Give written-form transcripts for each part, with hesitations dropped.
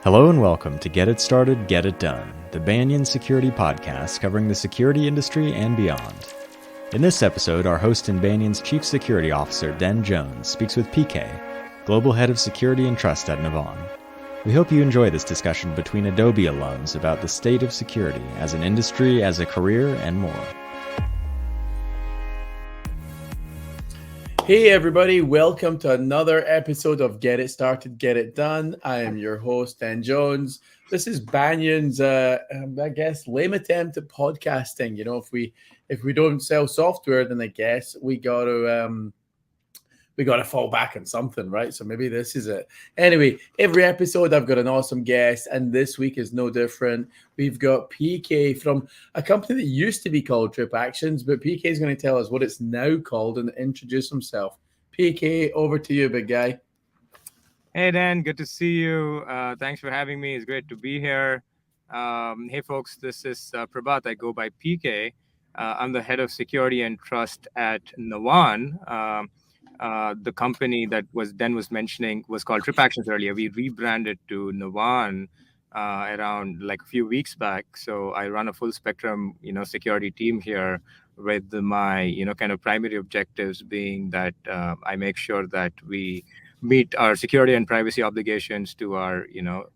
Hello and welcome to Get It Started, Get It Done, the Banyan Security Podcast covering the security industry and beyond. In this episode, our host and Banyan's Chief Security Officer, Den Jones, speaks with PK, Global Head of Security and Trust at Navan. We hope you enjoy this discussion between Adobe alums about the state of security as an industry, as a career, and more. Hey everybody, welcome to another episode of Get It Started, Get It Done. I am your host, Dan Jones. This is Banyan's, I guess, lame attempt at podcasting. You know, if we don't sell software, then I guess we got to fall back on something, right? So maybe this is it. Anyway, every episode I've got an awesome guest, and this week is no different. We've got PK from a company that used to be called TripActions, but PK is going to tell us what it's now called and introduce himself. PK, over to you, big guy. Hey, Dan, good to see you. Thanks for having me. It's great to be here. Hey, folks, this is Prabhath. I go by PK. I'm the head of security and trust at Navan. The company that Dan was mentioning was called TripActions earlier. We rebranded to Navan around like a few weeks back. So I run a full spectrum, security team here with my, kind of primary objectives being that I make sure that we meet our security and privacy obligations to our,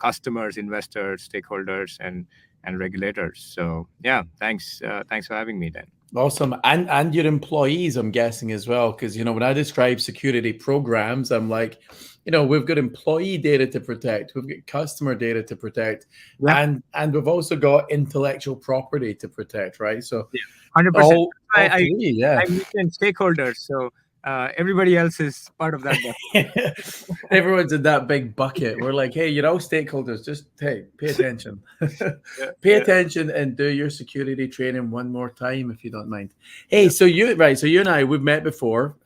customers, investors, stakeholders, and regulators. So yeah, thanks for having me, Dan. Awesome. And your employees, I'm guessing as well, because, when I describe security programs, I'm like, we've got employee data to protect. We've got customer data to protect. Yeah. And we've also got intellectual property to protect, right? So 100%. I mentioned stakeholders. So everybody else is part of that bucket. Everyone's in that big bucket. We're like, hey, you're all stakeholders. Just pay attention. Pay attention and do your security training one more time if you don't mind. Hey, so you and I, we've met before.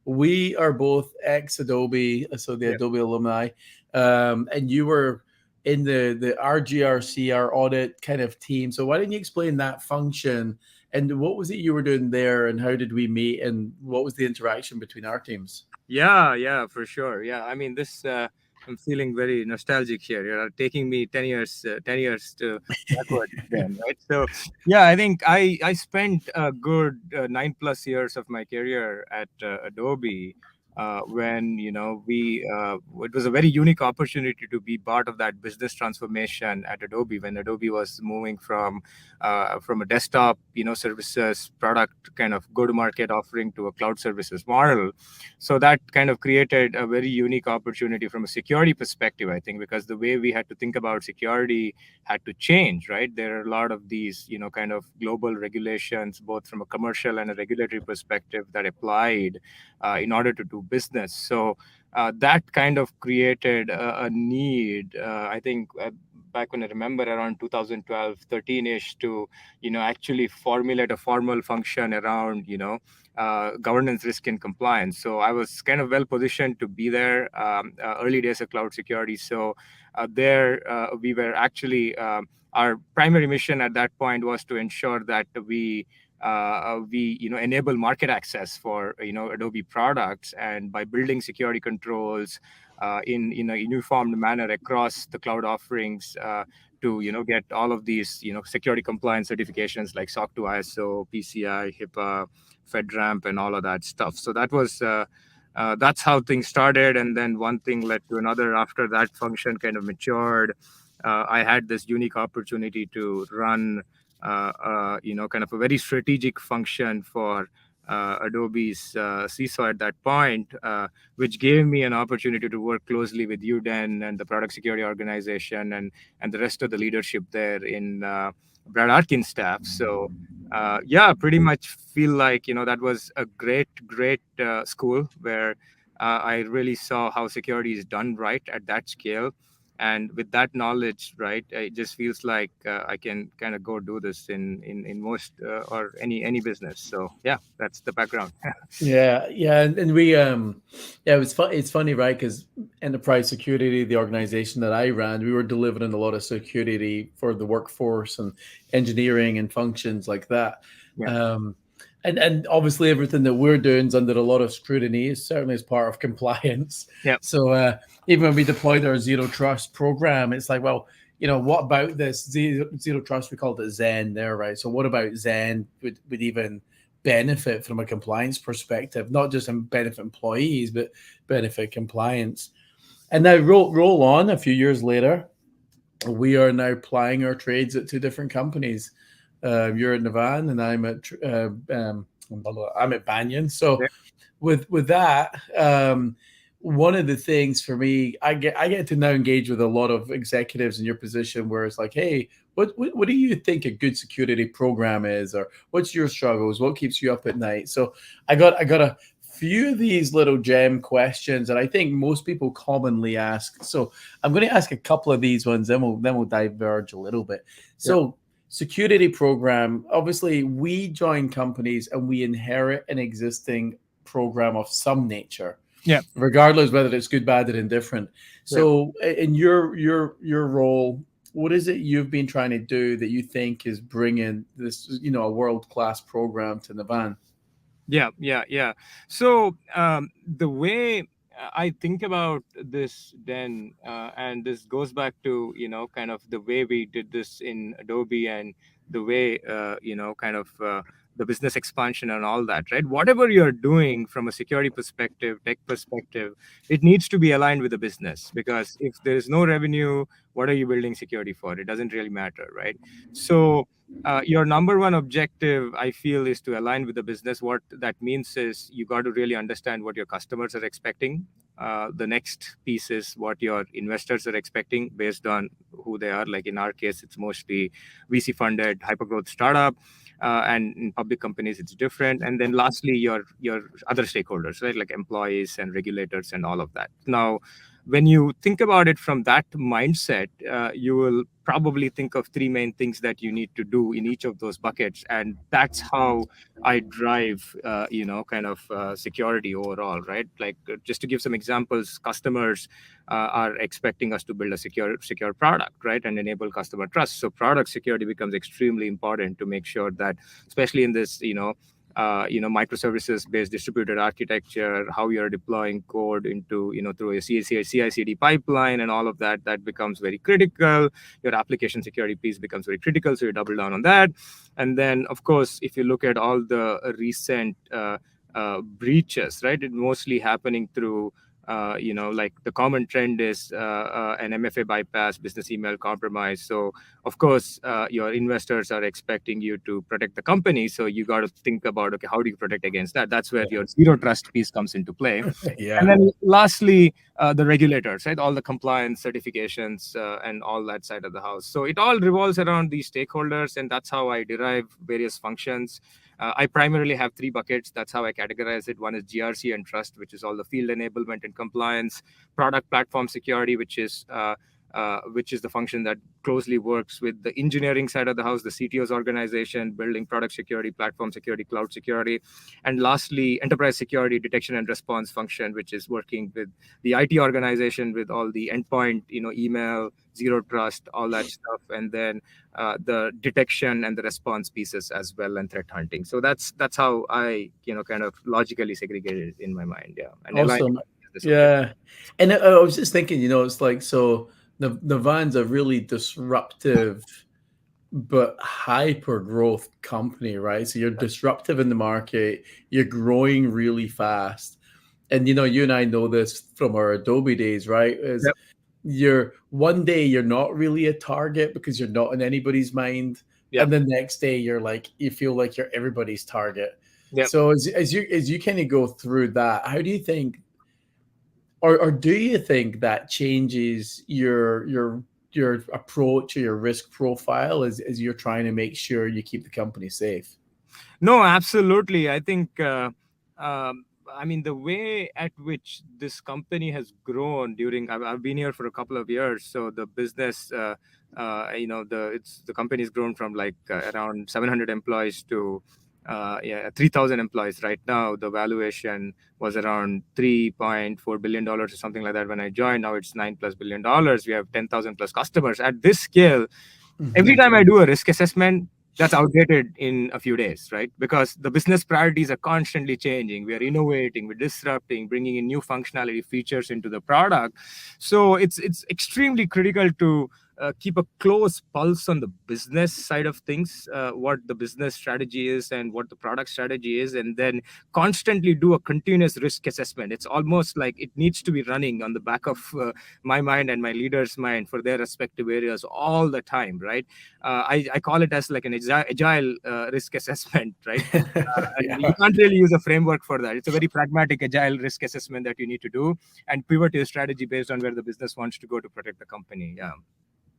We are both ex-Adobe, so the Adobe alumni. And you were in the RGRC, our audit kind of team. So why don't you explain that function? And what was it you were doing there, and how did we meet, and what was the interaction between our teams? Yeah, for sure. Yeah, I mean, I'm feeling very nostalgic here. You're taking me 10 years to backward then, right? So, yeah, I think I spent a good 9+ years of my career at Adobe. When it was a very unique opportunity to be part of that business transformation at Adobe when Adobe was moving from a desktop services product kind of go-to-market offering to a cloud services model. So that kind of created a very unique opportunity from a security perspective, I think, because the way we had to think about security had to change, right? There are a lot of these kind of global regulations, both from a commercial and a regulatory perspective, that applied in order to do business. So that kind of created a need, I think, back when I remember around 2012, 13-ish, to, actually formulate a formal function around, governance, risk, and compliance. So I was kind of well positioned to be there, early days of cloud security. So there we were actually, our primary mission at that point was to ensure that we enable market access for Adobe products, and by building security controls in a uniformed manner across the cloud offerings to get all of these security compliance certifications like SOC 2, ISO, PCI, HIPAA, FedRAMP, and all of that stuff. So that was that's how things started, and then one thing led to another. After that function kind of matured, I had this unique opportunity to run kind of a very strategic function for Adobe's CISO at that point, which gave me an opportunity to work closely with you, Dan, and the product security organization and the rest of the leadership there in Brad Arkin's staff. So pretty much feel like, that was a great school where I really saw how security is done right at that scale. And with that knowledge, right, it just feels like I can kind of go do this in most or any business. So yeah, that's the background. Yeah, and we it's funny, right? Because enterprise security, the organization that I ran, we were delivering a lot of security for the workforce and engineering and functions like that. Yeah. And obviously everything that we're doing is under a lot of scrutiny, certainly as part of compliance. Yeah. So even when we deployed our zero trust program, it's like, well, what about this zero trust? We called it Zen there, right? So what about Zen would even benefit from a compliance perspective, not just benefit employees, but benefit compliance. And now roll on a few years later, we are now plying our trades at two different companies. You're at Navan, and I'm at Banyan. So with that, one of the things for me, I get to now engage with a lot of executives in your position, where it's like, hey, what do you think a good security program is, or what's your struggles? What keeps you up at night? So I got a few of these little gem questions that I think most people commonly ask. So I'm going to ask a couple of these ones, then we'll diverge a little bit. So security program, obviously we join companies and we inherit an existing program of some nature. Yeah. Regardless whether it's good, bad, or indifferent. So in your role, what is it you've been trying to do that you think is bringing this, a world-class program to Navan? Yeah. So the way I think about this then, and this goes back to, kind of the way we did this in Adobe, and the way, the business expansion and all that, right? Whatever you're doing from a security perspective, tech perspective, it needs to be aligned with the business, because if there is no revenue, what are you building security for? It doesn't really matter, right? So your number one objective, I feel, is to align with the business. What that means is you got to really understand what your customers are expecting. The next piece is what your investors are expecting based on who they are. Like in our case, it's mostly VC funded hypergrowth startup, and in public companies it's different. And then lastly, your other stakeholders, right, like employees and regulators and all of that. Now, when you think about it from that mindset, you will probably think of three main things that you need to do in each of those buckets. And that's how I drive, security overall, right? Like just to give some examples, customers are expecting us to build a secure product, right? And enable customer trust. So product security becomes extremely important to make sure that, especially in this, microservices-based distributed architecture, how you're deploying code into, through a CI/CD pipeline and all of that, that becomes very critical. Your application security piece becomes very critical, so you double down on that. And then, of course, if you look at all the recent breaches, right, it mostly happening through like the common trend is an MFA bypass, business email compromise. So, of course, your investors are expecting you to protect the company. So you got to think about, okay, how do you protect against that? That's where your zero trust piece comes into play. And then lastly, the regulators, right? All the compliance certifications and all that side of the house. So it all revolves around these stakeholders, and that's how I derive various functions. I primarily have three buckets. That's how I categorize it. One is GRC and trust, which is all the field enablement and compliance. Product platform security, which is the function that closely works with the engineering side of the house, the CTO's organization, building product security, platform security, cloud security. And lastly, enterprise security, detection and response function, which is working with the IT organization with all the endpoint, email, zero trust, all that stuff. And then the detection and the response pieces as well, and threat hunting. So that's how I, kind of logically segregated it in my mind. Yeah. And awesome. Yeah. And I was just thinking, it's like, so Navan's a really disruptive but hyper growth company, right? So you're disruptive in the market, you're growing really fast. And you and I know this from our Adobe days, right? You're one day you're not really a target because you're not in anybody's mind. And the next day you feel like you're everybody's target. So as you kind of go through that, how do you think, or do you think that changes your approach or your risk profile as you're trying to make sure you keep the company safe? No, absolutely. I think, the way at which this company has grown I've been here for a couple of years. So the business, the company's grown from around 700 employees to 3,000 employees right now. The valuation was around $3.4 billion or something like that when I joined. Now it's $9+ billion. We have 10,000 plus customers. At this scale, every time I do a risk assessment, that's outdated in a few days, right? Because the business priorities are constantly changing. We are innovating, we're disrupting, bringing in new functionality features into the product. So it's extremely critical to keep a close pulse on the business side of things, what the business strategy is and what the product strategy is, and then constantly do a continuous risk assessment. It's almost like it needs to be running on the back of my mind and my leader's mind for their respective areas all the time, right? I call it as like an agile risk assessment, right? And you Yeah. can't really use a framework for that. It's a very pragmatic, agile risk assessment that you need to do and pivot your strategy based on where the business wants to go to protect the company. Yeah.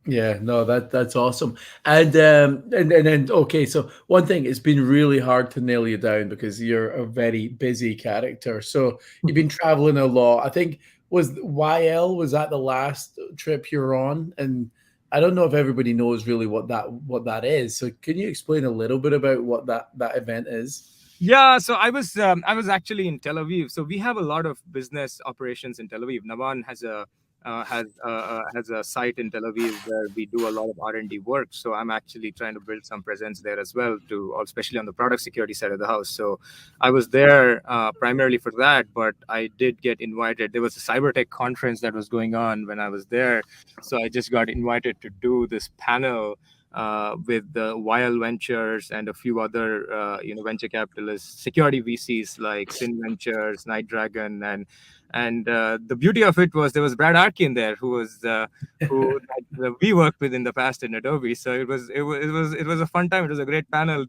Yeah, no, that's awesome. And then okay, so one thing, it's been really hard to nail you down because you're a very busy character. So you've been traveling a lot. I think was YL, was that the last trip you're on? And I don't know if everybody knows really what that is. So can you explain a little bit about what that event is? Yeah, so I was actually in Tel Aviv. So we have a lot of business operations in Tel Aviv. Navan has a site in Tel Aviv where we do a lot of R&D work. So I'm actually trying to build some presence there as well, especially on the product security side of the house. So I was there primarily for that, but I did get invited. There was a cyber tech conference that was going on when I was there, so I just got invited to do this panel with the YL Ventures and a few other venture capitalists, security VCs like Sin Ventures, Night Dragon, and the beauty of it was there was Brad Arkin there, who we worked with in the past in Adobe. So it was a fun time. It was a great panel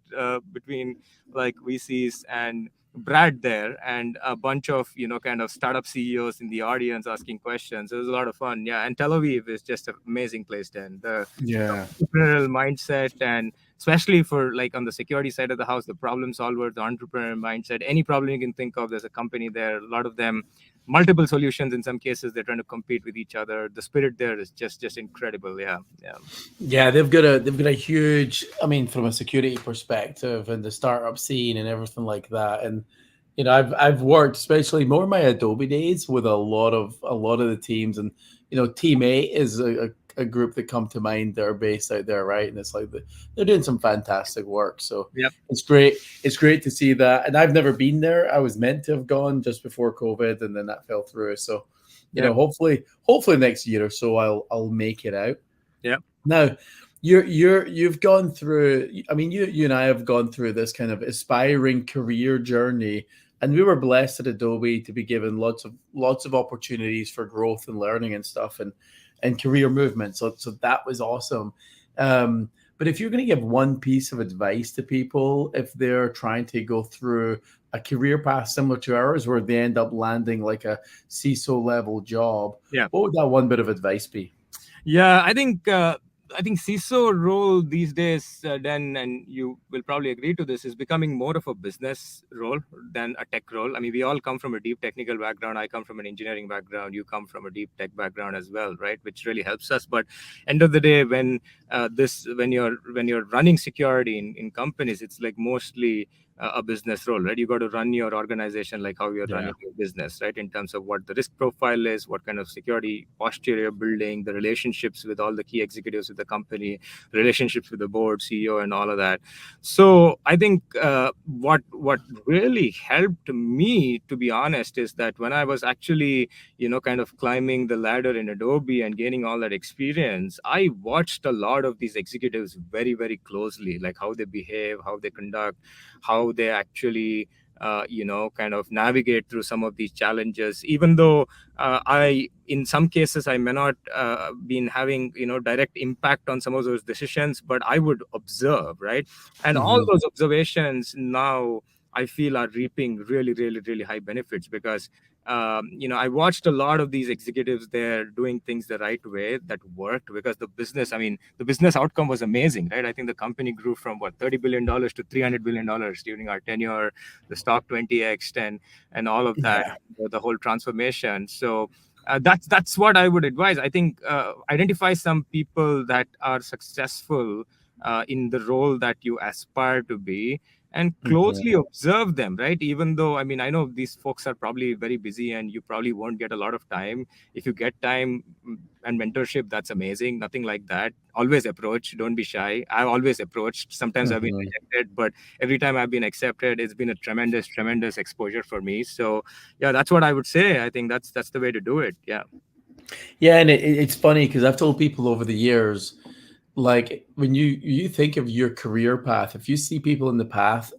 between like VCs and Brad there, and a bunch of kind of startup CEOs in the audience asking questions. It was a lot of fun. Yeah, and Tel Aviv is just an amazing place. Then the Yeah. entrepreneurial mindset, and especially for like on the security side of the house, the problem solver, the entrepreneurial mindset, any problem you can think of, there's a company there. A lot of them, multiple solutions. In some cases, they're trying to compete with each other. The spirit there is just incredible. Yeah, yeah. Yeah, they've got a huge, I mean, from a security perspective and the startup scene and everything like that. And I've worked, especially more in my Adobe days, with a lot of the teams, and Team 8 is a group that come to mind that are based out there, right? And it's like they're doing some fantastic work. So Yep. it's great. It's great to see that. And I've never been there. I was meant to have gone just before COVID, and then that fell through. So Yep. hopefully next year or so I'll make it out. Yep. Now, you've gone through. I mean, you and I have gone through this kind of aspiring career journey, and we were blessed at Adobe to be given lots of opportunities for growth and learning and stuff, and career movement. So that was awesome. But if you're going to give one piece of advice to people if they're trying to go through a career path similar to ours, where they end up landing like a CISO level job, Yeah. what would that one bit of advice be? Yeah, I think CISO role these days, Dan, and you will probably agree to this, is becoming more of a business role than a tech role. I mean, we all come from a deep technical background. I come from an engineering background. You come from a deep tech background as well, right? Which really helps us. But end of the day, when you're running security in companies, it's like mostly a business role, right? You got to run your organization like how you're Yeah. running your business, right? In terms of what the risk profile is, what kind of security posture you're building, the relationships with all the key executives of the company, relationships with the board, CEO, and all of that. So I think what really helped me, to be honest, is that when I was actually kind of climbing the ladder in Adobe and gaining all that experience, I watched a lot of these executives very, very closely, like how they behave, how they conduct, how they actually kind of navigate through some of these challenges, even though in some cases I may not been having direct impact on some of those decisions, but I would observe, right? And all Mhm. those observations now I feel are reaping really, really, really high benefits, because I watched a lot of these executives there doing things the right way that worked, because the business outcome was amazing, right? I think the company grew from $30 billion to $300 billion during our tenure. The stock 20x and all of that, Yeah. the whole transformation. So that's what I would advise. I think identify some people that are successful in the role that you aspire to be, and closely observe them, right? Even though, I mean, I know these folks are probably very busy and you probably won't get a lot of time. If you get time and mentorship, that's amazing. Nothing like that. Always approach. Don't be shy. I've always approached. Sometimes I've been rejected, but every time I've been accepted, it's been a tremendous, tremendous exposure for me. So yeah, that's what I would say. I think that's the way to do it. Yeah. Yeah, and it's funny because I've told people over the years, like when you think of your career path, if you see people in the path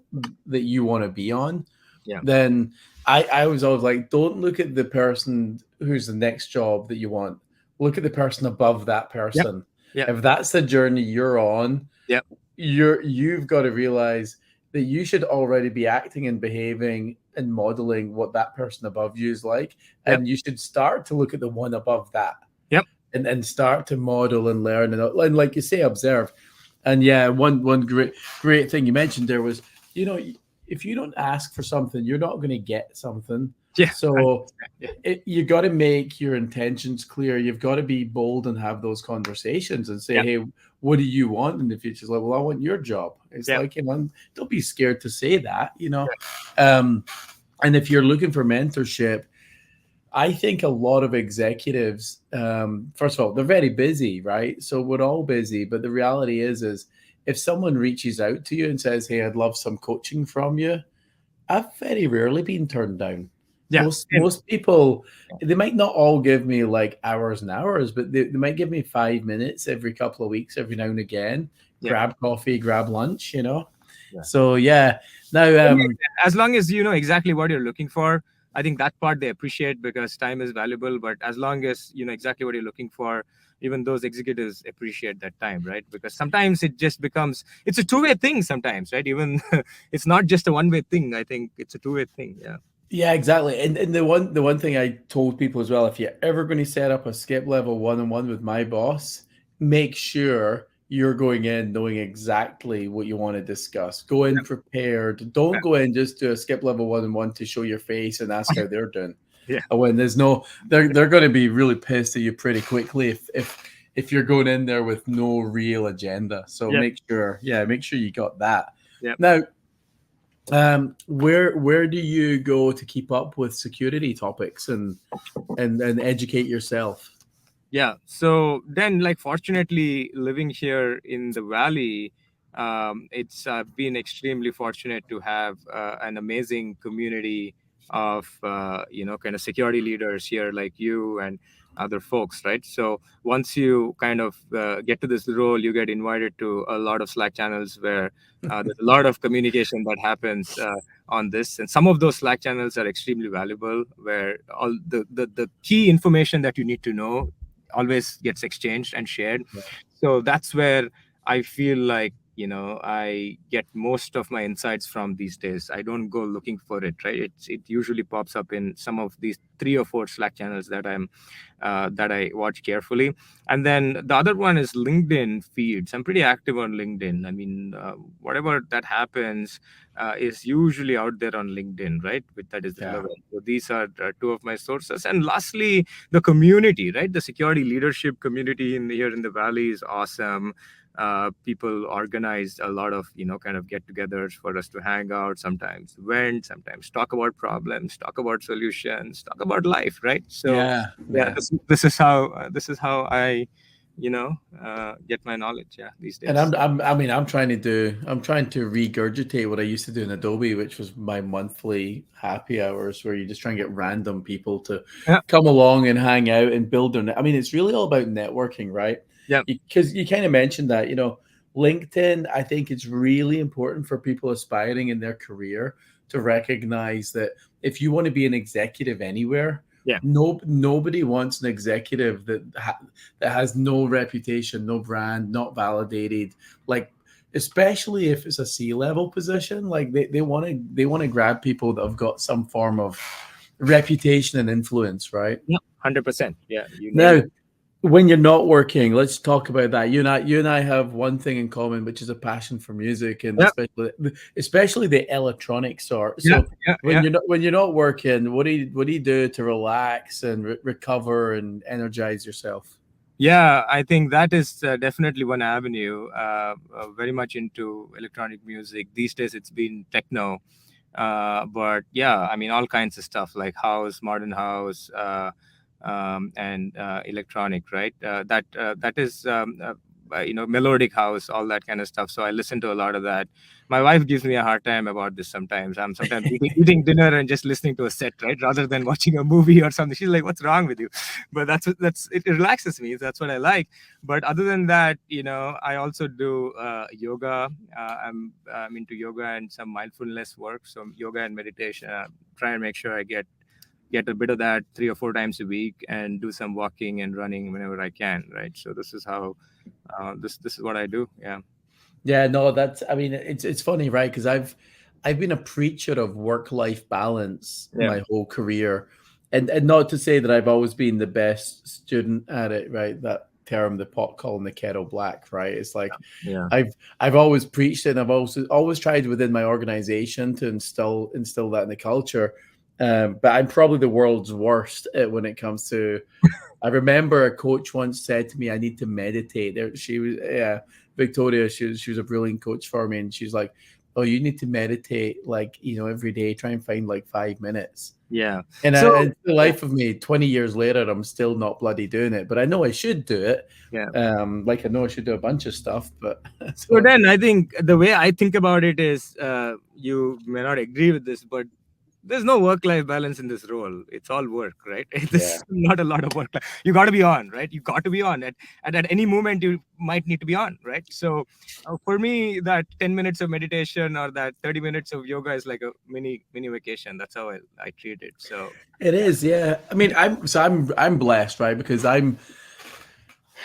that you want to be on, Yeah. then I was always like, don't look at the person who's the next job that you want. Look at the person above that person. Yeah. If that's the journey you're on, Yeah. you've got to realize that you should already be acting and behaving and modeling what that person above you is like. And you should start to look at the one above that. Yep. And start to model and learn and like you say, observe. And yeah, one great thing you mentioned there was, if you don't ask for something, you're not going to get something. Yeah. So you got to make your intentions clear. You've got to be bold and have those conversations and say, hey, what do you want in the future? It's like, well, I want your job. It's like, don't be scared to say that, and if you're looking for mentorship, I think a lot of executives, first of all, they're very busy, right? So we're all busy, but the reality is if someone reaches out to you and says, hey, I'd love some coaching from you, I've very rarely been turned down. Yeah. Most people, they might not all give me like hours and hours, but they might give me 5 minutes every couple of weeks, every now and again, grab coffee, grab lunch, So yeah. Now, as long as you know exactly what you're looking for, I think that part they appreciate because time is valuable. But as long as you know exactly what you're looking for, even those executives appreciate that time, right? Because sometimes it just becomes, it's a two-way thing sometimes, right? Even it's not just a one-way thing. I think it's a two-way thing. Yeah. Yeah, exactly. And the one thing I told people as well, if you're ever going to set up a skip level one-on-one with my boss, make sure you're going in knowing exactly what you want to discuss. Go in prepared. Don't go in just to a skip level one-on-one to show your face and ask how they're doing. Yeah. When there's no, they're going to be really pissed at you pretty quickly if you're going in there with no real agenda. So make sure you got that. Yeah. Now, where do you go to keep up with security topics and educate yourself? Yeah. So then, like, fortunately, living here in the Valley, it's been extremely fortunate to have an amazing community of, kind of security leaders here like you and other folks, right? So once you kind of get to this role, you get invited to a lot of Slack channels where there's a lot of communication that happens on this. And some of those Slack channels are extremely valuable, where all the key information that you need to know always gets exchanged and shared. So that's where I feel like I get most of my insights from these days. I don't go looking for it, right? It usually pops up in some of these 3 or 4 Slack channels that I watch carefully. And then the other one is LinkedIn feeds. I'm pretty active on LinkedIn. I mean, whatever that happens is usually out there on LinkedIn, right? That is relevant. So these are 2 of my sources. And lastly, the community, right? The security leadership community here in the Valley is awesome. People organize a lot of kind of get-togethers for us to hang out, sometimes vent, sometimes talk about problems, talk about solutions, talk about life, right? So this is how I get my knowledge these days. And I'm trying to regurgitate what I used to do in Adobe, which was my monthly happy hours, where you just try and get random people to come along and hang out and build their. I mean, it's really all about networking, right? Yeah. Because you kind of mentioned that, LinkedIn, I think it's really important for people aspiring in their career to recognize that if you want to be an executive anywhere, nobody wants an executive that has no reputation, no brand, not validated. Like, especially if it's a C-level position, like they want to grab people that have got some form of reputation and influence, right? Yeah, 100%. Yeah. Now, when you're not working, let's talk about that. You and I have one thing in common, which is a passion for music, and especially the electronic sort. So when you're not working, what do you do to relax and recover and energize yourself? Yeah, I think that is definitely one avenue. Very much into electronic music these days. It's been techno, but yeah, I mean all kinds of stuff like house, modern house, and electronic, right? That is melodic house, all that kind of stuff. So I listen to a lot of that. My wife gives me a hard time about this sometimes. I'm sometimes eating dinner and just listening to a set, right, rather than watching a movie or something. She's like, "What's wrong with you?" But that's it. Relaxes me. That's what I like. But other than that, I also do yoga. I'm into yoga and some mindfulness work. So yoga and meditation. Try and make sure I get a bit of that 3 or 4 times a week, and do some walking and running whenever I can. Right. So this is how this is what I do. Yeah. Yeah, no, I mean, it's funny, right? Because I've been a preacher of work-life balance Yeah. my whole career. And not to say that I've always been the best student at it, right? That term, the pot calling the kettle black, right? It's like Yeah. I've always preached it, and I've always tried within my organization to instill that in the culture. But I'm probably the world's worst when it comes to. I remember a coach once said to me, "I need to meditate." She was, yeah, Victoria. She was a brilliant coach for me, and she's like, "Oh, you need to meditate, like every day. Try and find like 5 minutes." Yeah. And So the life of me, 20 years later, I'm still not bloody doing it. But I know I should do it. yeah. Like I know I should do a bunch of stuff. But So then I think the way I think about it is, you may not agree with this, but there's no work-life balance in this role. It's all work, right? yeah, There's not a lot of work. You got to be on, right? You got to be on. At any moment, you might need to be on, right? So for me, that 10 minutes of meditation or that 30 minutes of yoga is like a mini vacation. That's how I treat it. So it is. Yeah, I mean, I'm blessed, right? Because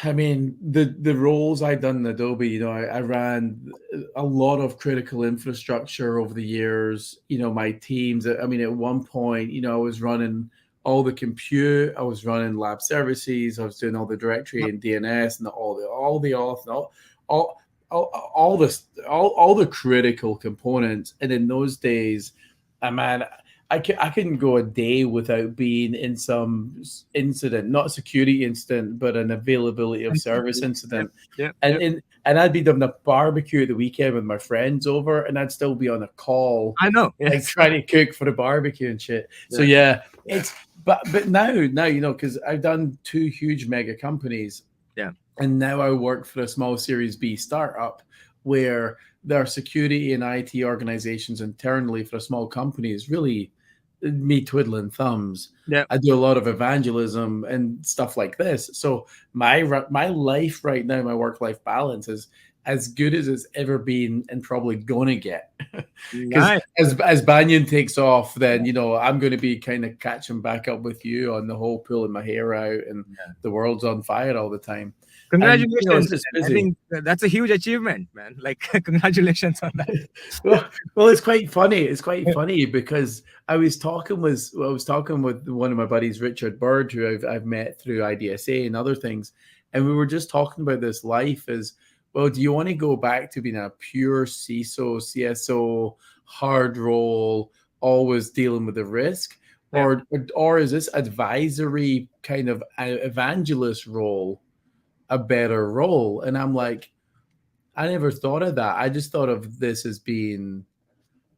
I mean, the roles I done in Adobe, I ran a lot of critical infrastructure over the years. My teams. I mean, at one point, I was running all the compute. I was running lab services. I was doing all the directory and DNS and all the auth, and all this, all the critical components. And in those days, man, I couldn't go a day without being in some incident, not a security incident, but an availability of service incident. And I'd be doing a barbecue at the weekend with my friends over, and I'd still be on a call, I know, like yes. trying to cook for the barbecue and shit. So it's but now because I've done 2 huge mega companies, and now I work for a small Series B startup where there are security and IT organizations internally for a small company is really me twiddling thumbs. I do a lot of evangelism and stuff like this. So my life right now, my work-life balance is as good as it's ever been and probably gonna get. Because as Banyan takes off, then I'm going to be kind of catching back up with you on the whole pulling my hair out and the world's on fire all the time. Congratulations. And, it's just I think that's a huge achievement, man. Like, congratulations on that. well, it's quite funny. It's quite funny because I was talking with one of my buddies, Richard Bird, who I've met through IDSA and other things, and we were just talking about this life as well. Do you want to go back to being a pure CSO, hard role, always dealing with the risk, or is this advisory kind of evangelist role a better role? And I'm like, I never thought of that. I just thought of this as being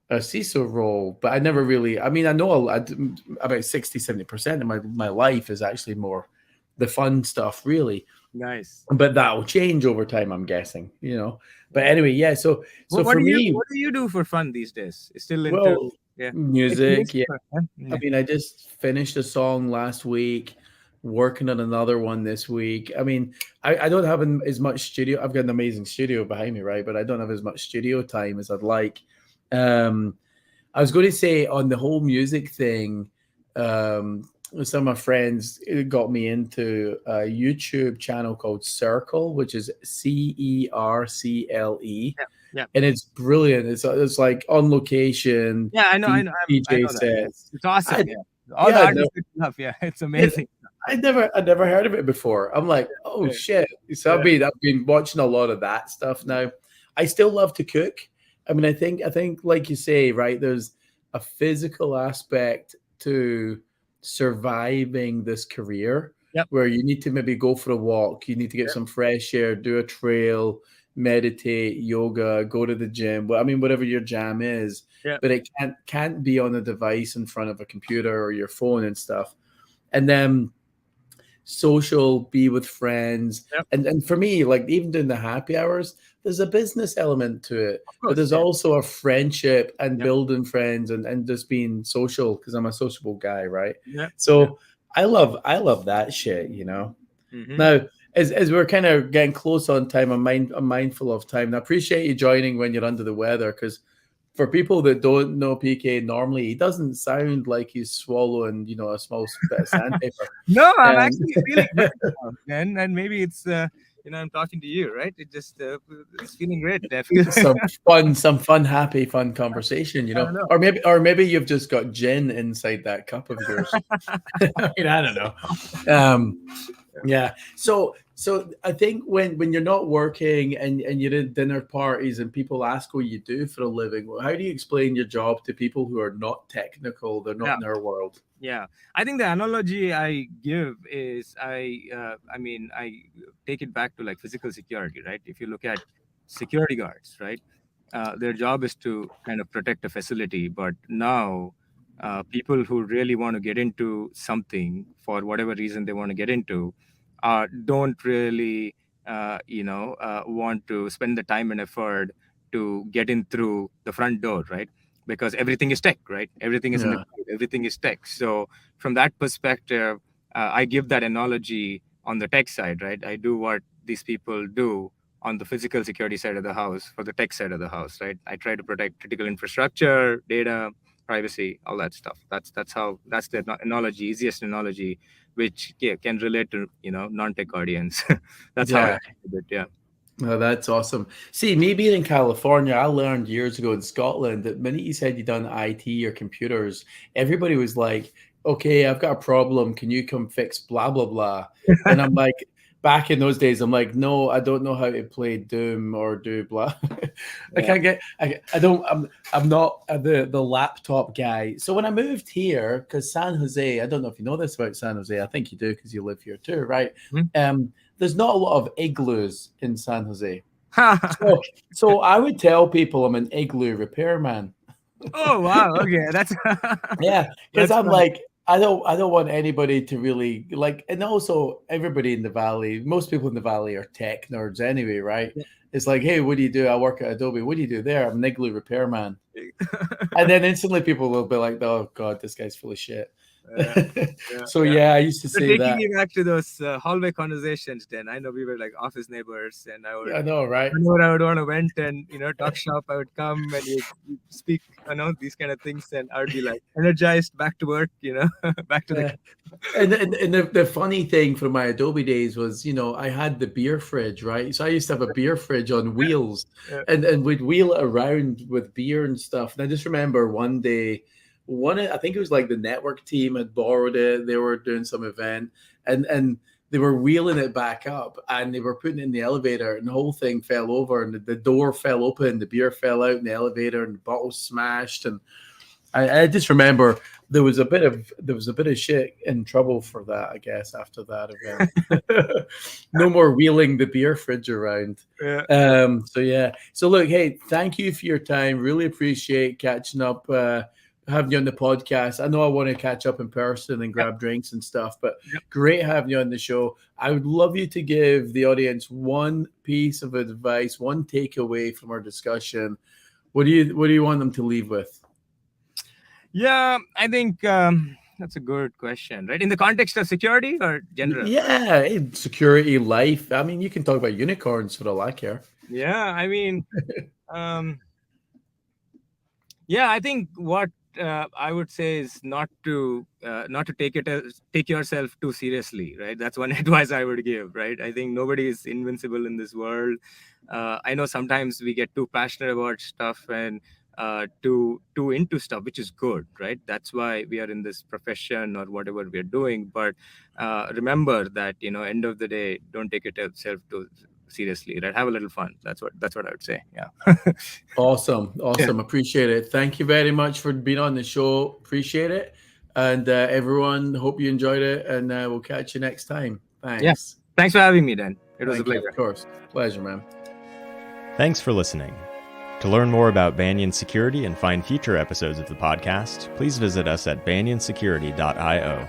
a CISO role, but I never really, I mean, I know about 60-70% of my life is actually more the fun stuff, really. Nice. But that will change over time, I'm guessing, But anyway, so for me, what do you do for fun these days? Still well, into music. Yeah. I mean, I just finished a song last week, working on another one this week. I mean, I don't have as much studio. I've got an amazing studio behind me, right? But I don't have as much studio time as I'd like. I was going to say on the whole music thing, some of my friends got me into a YouTube channel called Circle, which is CERCLE. Yeah. And it's brilliant. It's like on location. Yeah, I know. DJ I know sets. That. It's awesome. All the artists love. Yeah, it's amazing. I'd never heard of it before. I'm like, oh shit. So I've been watching a lot of that stuff now. I still love to cook. I mean, I think like you say, right, there's a physical aspect to surviving this career. Yep. where you need to maybe go for a walk, you need to get Yep. some fresh air, do a trail, meditate, yoga, go to the gym. Well, I mean, whatever your jam is, Yep. but it can't be on a device in front of a computer or your phone and stuff. And then social, be with friends. Yep. And for me, like even doing the happy hours, there's a business element to it, Of but course. there's Yeah. also a friendship and Yep. building friends and just being social because I'm a sociable guy, right? Yep. Yep. So I love that shit, you know. Mm-hmm. Now, as we're kind of getting close on time, I'm mindful of time. And I appreciate you joining when you're under the weather because for people that don't know PK normally, he doesn't sound like he's swallowing, a small bit of sandpaper. No, I'm Um, actually feeling good now, and maybe it's I'm talking to you, right? It just it's feeling great. I feel. some fun, happy, fun conversation, I don't know. or maybe you've just got gin inside that cup of yours. I mean, I don't know. Yeah. So I think when you're not working and you're in dinner parties and people ask what you do for a living, well, how do you explain your job to people who are not technical? They're not Yeah. in our world. Yeah, I think the analogy I give is I take it back to like physical security, right? If you look at security guards, right, their job is to kind of protect a facility, but now people who really want to get into something for whatever reason they want to get into, don't really want to spend the time and effort to get in through the front door, right? Because everything is tech, right? Everything is in the Yeah. cloud, everything is tech. So from that perspective, I give that analogy on the tech side, right? I do what these people do on the physical security side of the house for the tech side of the house, right? I try to protect critical infrastructure, data, privacy, all that stuff. That's the analogy, easiest analogy, which can relate to non-tech audience. That's how I Yeah. think of it. Yeah. Oh, that's awesome. See, me being in California, I learned years ago in Scotland that the minute you said you'd done IT or computers, everybody was like, okay, I've got a problem. Can you come fix blah, blah, blah? And I'm like, back in those days, I'm like, no, I don't know how to play Doom or do blah. I Yeah. can't get, I don't, I'm not the laptop guy. So when I moved here, because San Jose, I don't know if you know this about San Jose. I think you do because you live here too, right? There's not a lot of igloos in San Jose. So, so I would tell people I'm an igloo repairman. Oh wow. Okay, that's Yeah, because that's I'm fun. like, I don't want anybody to really like, and also everybody in the valley, most people in the valley are tech nerds anyway, right? Yeah. It's like, hey, what do you do? I work at Adobe. What do you do there? I'm an igloo repairman. And then instantly people will be like, oh God, this guy's full of shit. Yeah, yeah, So yeah. yeah, I used to So say taking that. me back to those hallway conversations, then I know we were like office neighbors, and I know, right? whenever I would want to vent and talk shop, I would come and you speak, these kind of things, and I would be like energized, back to work, back to the. Yeah. And the funny thing from my Adobe days was, I had the beer fridge, right? So I used to have a beer fridge on wheels Yeah. and we'd wheel it around with beer and stuff. And I just remember one day, I think it was like the network team had borrowed it. They were doing some event and they were wheeling it back up and they were putting it in the elevator and the whole thing fell over and the door fell open, the beer fell out in the elevator and the bottle smashed. And I just remember there was a bit of shit in trouble for that, I guess, after that event. No more wheeling the beer fridge around. Yeah. So yeah. So look, hey, thank you for your time. Really appreciate catching up, having you on the podcast. I know I want to catch up in person and grab drinks and stuff, but Yep. great having you on the show. I would love you to give the audience one piece of advice, one takeaway from our discussion. What do you want them to leave with? Yeah, I think that's a good question, right? In the context of security or general? Yeah, security, life. I mean, you can talk about unicorns for all I care. Yeah, I mean, yeah, I think what I would say is not to take yourself too seriously, right? That's one advice I would give, right? I think nobody is invincible in this world. I know sometimes we get too passionate about stuff and too into stuff, which is good, right? That's why we are in this profession or whatever we are doing. But remember that end of the day, don't take yourself too seriously, right? Have a little fun. That's what I would say. Yeah. Awesome. Appreciate it. Thank you very much for being on the show. Appreciate it. And everyone, hope you enjoyed it, and we'll catch you next time. Thanks. Yes. Thanks for having me, Dan. It was a Thank you. pleasure. Of course. Pleasure, man. Thanks for listening. To learn more about Banyan Security and find future episodes of the podcast, please visit us at banyansecurity.io.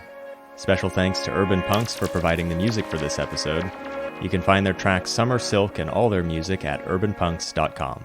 Special thanks to Urban Punks for providing the music for this episode. You can find their track Summer Silk and all their music at urbanpunks.com.